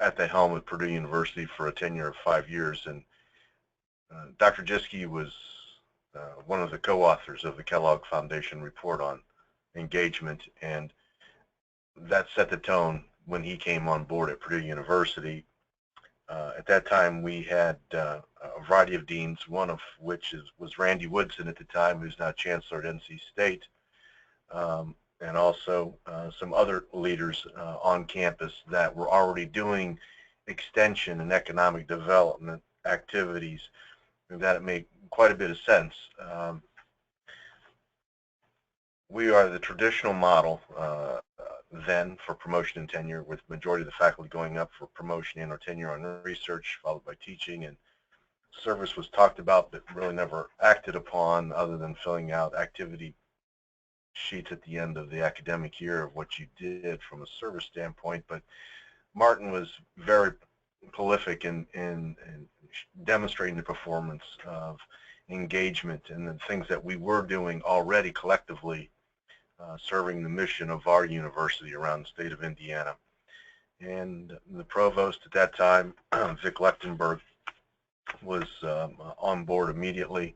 at the helm at Purdue University for a tenure of 5 years. And Dr. Jiske was one of the co-authors of the Kellogg Foundation report on engagement, and that set the tone when he came on board at Purdue University. At that time, we had a variety of deans, one of which was Randy Woodson at the time, who's now Chancellor at NC State, and also some other leaders on campus that were already doing extension and economic development activities, and that it made quite a bit of sense. We are the traditional model then for promotion and tenure, with the majority of the faculty going up for promotion and or tenure on research, followed by teaching, and service was talked about but really never acted upon, other than filling out activity sheets at the end of the academic year of what you did from a service standpoint. But Martin was very prolific in demonstrating the performance of engagement and the things that we were doing already collectively, serving the mission of our university around the state of Indiana. And the provost at that time, Vic Lechtenberg, was on board immediately,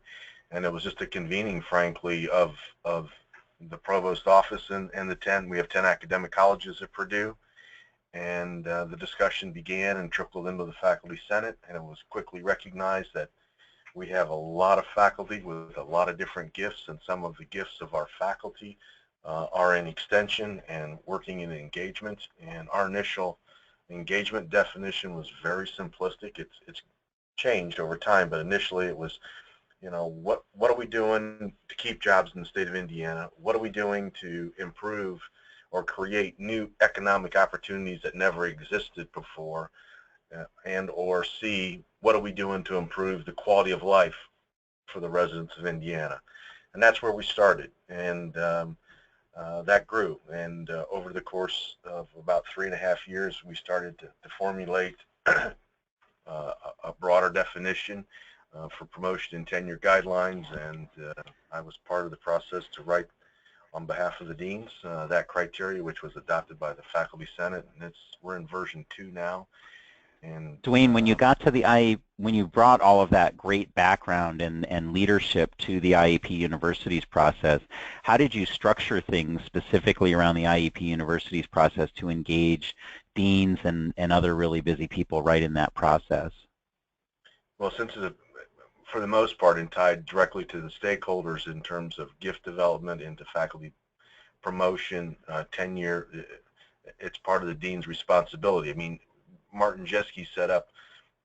and it was just a convening, frankly, of the provost office and the 10. We have 10 academic colleges at Purdue, and the discussion began and trickled into the faculty senate, and it was quickly recognized that we have a lot of faculty with a lot of different gifts, and some of the gifts of our faculty are in extension and working in engagement. And our initial engagement definition was very simplistic. It's changed over time, but initially it was, what are we doing to keep jobs in the state of Indiana? What are we doing to improve or create new economic opportunities that never existed before? And or C, what are we doing to improve the quality of life for the residents of Indiana? And that's where we started, and that grew. And over the course of about 3.5 years, we started to formulate a broader definition for promotion and tenure guidelines, and I was part of the process to write on behalf of the deans that criteria, which was adopted by the faculty senate, and we're in version 2 now. And Dwayne, when you got to the when you brought all of that great background and leadership to the IEP Universities process, how did you structure things specifically around the IEP Universities process to engage deans and other really busy people right in that process? Well, since it's for the most part and tied directly to the stakeholders in terms of gift development into faculty promotion, tenure, it's part of the dean's responsibility. I mean, Martin Jeske set up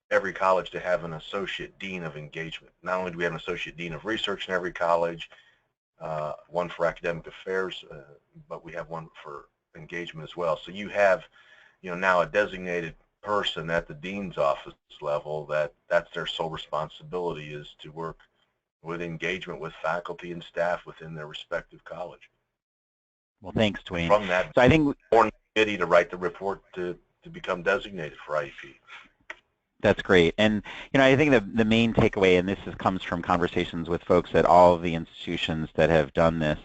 every college to have an associate dean of engagement. Not only do we have an associate dean of research in every college, one for academic affairs, but we have one for engagement as well. So you have, now a designated person at the dean's office level that's their sole responsibility, is to work with engagement with faculty and staff within their respective college. Well, thanks, Dwayne. From that, so I think committee to write the report to become designated for IEP. That's great. And, I think the main takeaway, and this comes from conversations with folks at all of the institutions that have done this,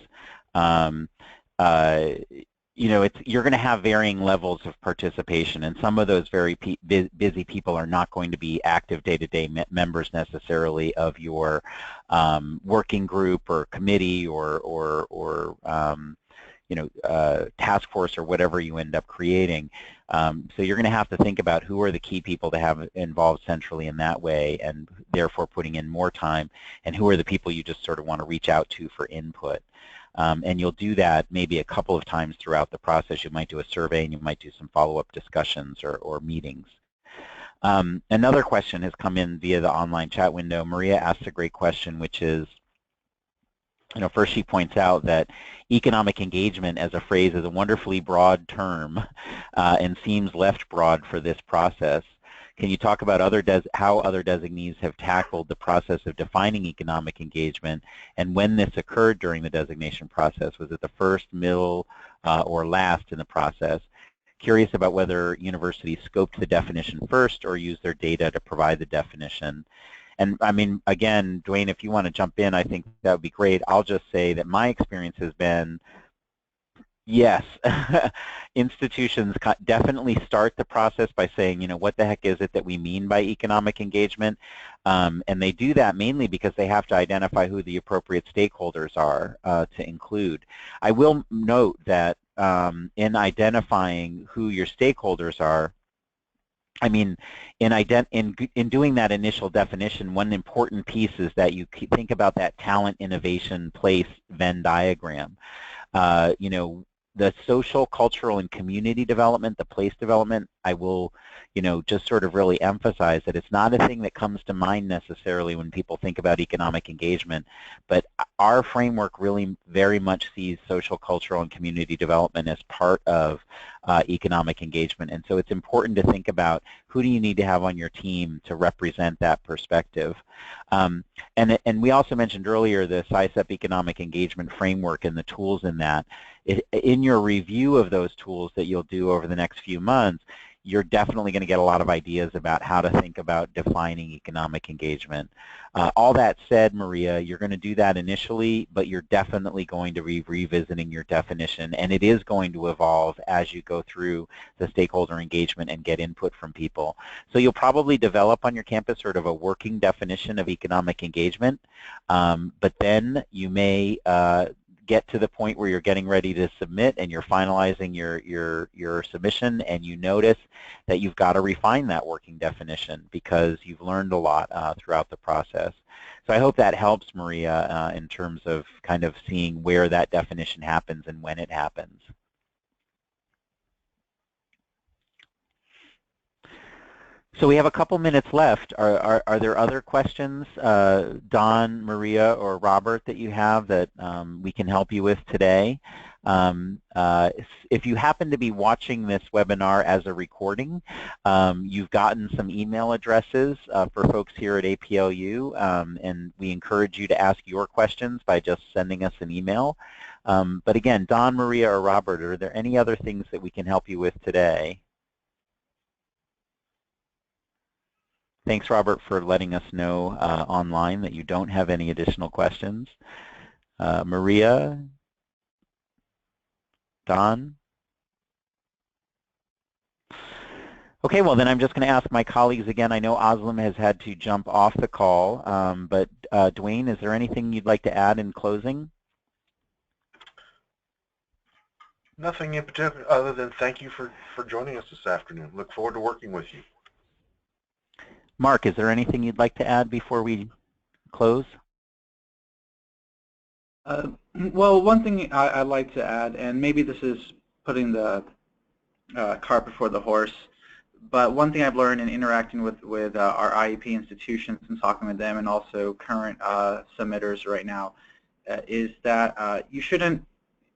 you're going to have varying levels of participation, and some of those very busy people are not going to be active day-to-day members necessarily of your working group or committee or task force or whatever you end up creating. So you're going to have to think about who are the key people to have involved centrally in that way, and therefore putting in more time, and who are the people you just sort of want to reach out to for input. And you'll do that maybe a couple of times throughout the process. You might do a survey, and you might do some follow-up discussions or meetings. Another question has come in via the online chat window. Maria asked a great question, which is, first she points out that economic engagement as a phrase is a wonderfully broad term and seems left broad for this process. Can you talk about how other designees have tackled the process of defining economic engagement, and when this occurred during the designation process? Was it the first, middle, or last in the process? Curious about whether universities scoped the definition first or used their data to provide the definition. And I mean, again, Dwayne, if you want to jump in, I think that would be great. I'll just say that my experience has been, yes, institutions definitely start the process by saying, what the heck is it that we mean by economic engagement? And they do that mainly because they have to identify who the appropriate stakeholders are to include. I will note that in identifying who your stakeholders are, I mean, in doing that initial definition, one important piece is that you think about that talent, innovation, place, Venn diagram. The social, cultural, and community development, the place development, I will, just sort of really emphasize that it's not a thing that comes to mind necessarily when people think about economic engagement, but our framework really very much sees social, cultural, and community development as part of economic engagement. And so it's important to think about who do you need to have on your team to represent that perspective. And we also mentioned earlier the SICEP economic engagement framework and the tools in that. In your review of those tools that you'll do over the next few months, you're definitely going to get a lot of ideas about how to think about defining economic engagement. All that said, Maria, you're going to do that initially, but you're definitely going to be revisiting your definition, and it is going to evolve as you go through the stakeholder engagement and get input from people. So you'll probably develop on your campus sort of a working definition of economic engagement, but then you may get to the point where you're getting ready to submit and you're finalizing your submission, and you notice that you've got to refine that working definition because you've learned a lot throughout the process. So I hope that helps, Maria, in terms of kind of seeing where that definition happens and when it happens. So we have a couple minutes left. Are there other questions, Don, Maria, or Robert, that you have that we can help you with today? If you happen to be watching this webinar as a recording, you've gotten some email addresses for folks here at APLU, and we encourage you to ask your questions by just sending us an email. But again, Don, Maria, or Robert, are there any other things that we can help you with today? Thanks, Robert, for letting us know online that you don't have any additional questions. Maria? Don? Okay, well then I'm just going to ask my colleagues again. I know Aslam has had to jump off the call, but Dwayne, is there anything you'd like to add in closing? Nothing in particular other than thank you for joining us this afternoon. Look forward to working with you. Mark, is there anything you'd like to add before we close? Well, one thing I'd like to add, and maybe this is putting the cart before the horse, but one thing I've learned in interacting with our IEP institutions and talking with them and also current submitters right now is that you shouldn't,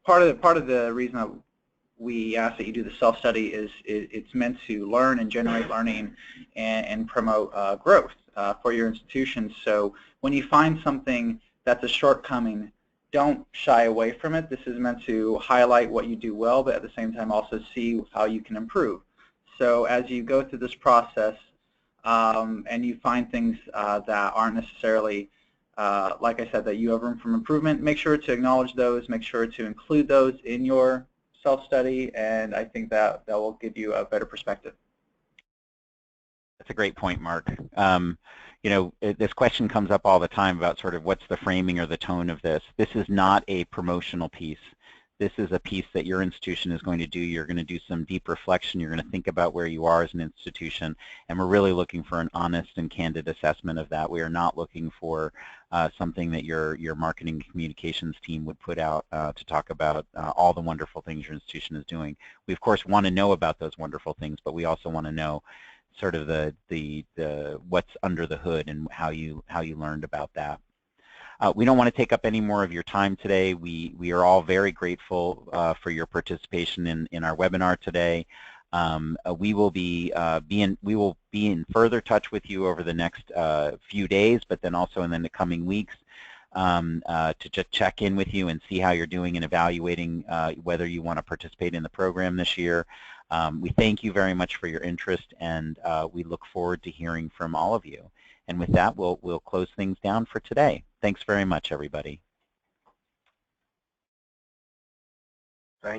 part of the reason that we ask that you do the self-study is it's meant to learn and generate learning and promote growth for your institution. So when you find something that's a shortcoming, don't shy away from it. This is meant to highlight what you do well, but at the same time also see how you can improve. So as you go through this process and you find things that aren't necessarily, like I said, that you have room for improvement, make sure to acknowledge those, make sure to include those in your self-study, and I think that will give you a better perspective. That's a great point, Mark. You know, this question comes up all the time about sort of what's the framing or the tone of this. This is not a promotional piece. This is a piece that your institution is going to do. You're going to do some deep reflection. You're going to think about where you are as an institution, and we're really looking for an honest and candid assessment of that. We are not looking for something that your marketing communications team would put out to talk about all the wonderful things your institution is doing. We, of course, want to know about those wonderful things, but we also want to know sort of the what's under the hood and how you learned about that. We don't want to take up any more of your time today. We are all very grateful for your participation in our webinar today. We will be in further touch with you over the next few days, but then also in the coming weeks to just check in with you and see how you're doing in evaluating whether you want to participate in the program this year. We thank you very much for your interest, and we look forward to hearing from all of you. And with that, we'll close things down for today. Thanks very much, everybody.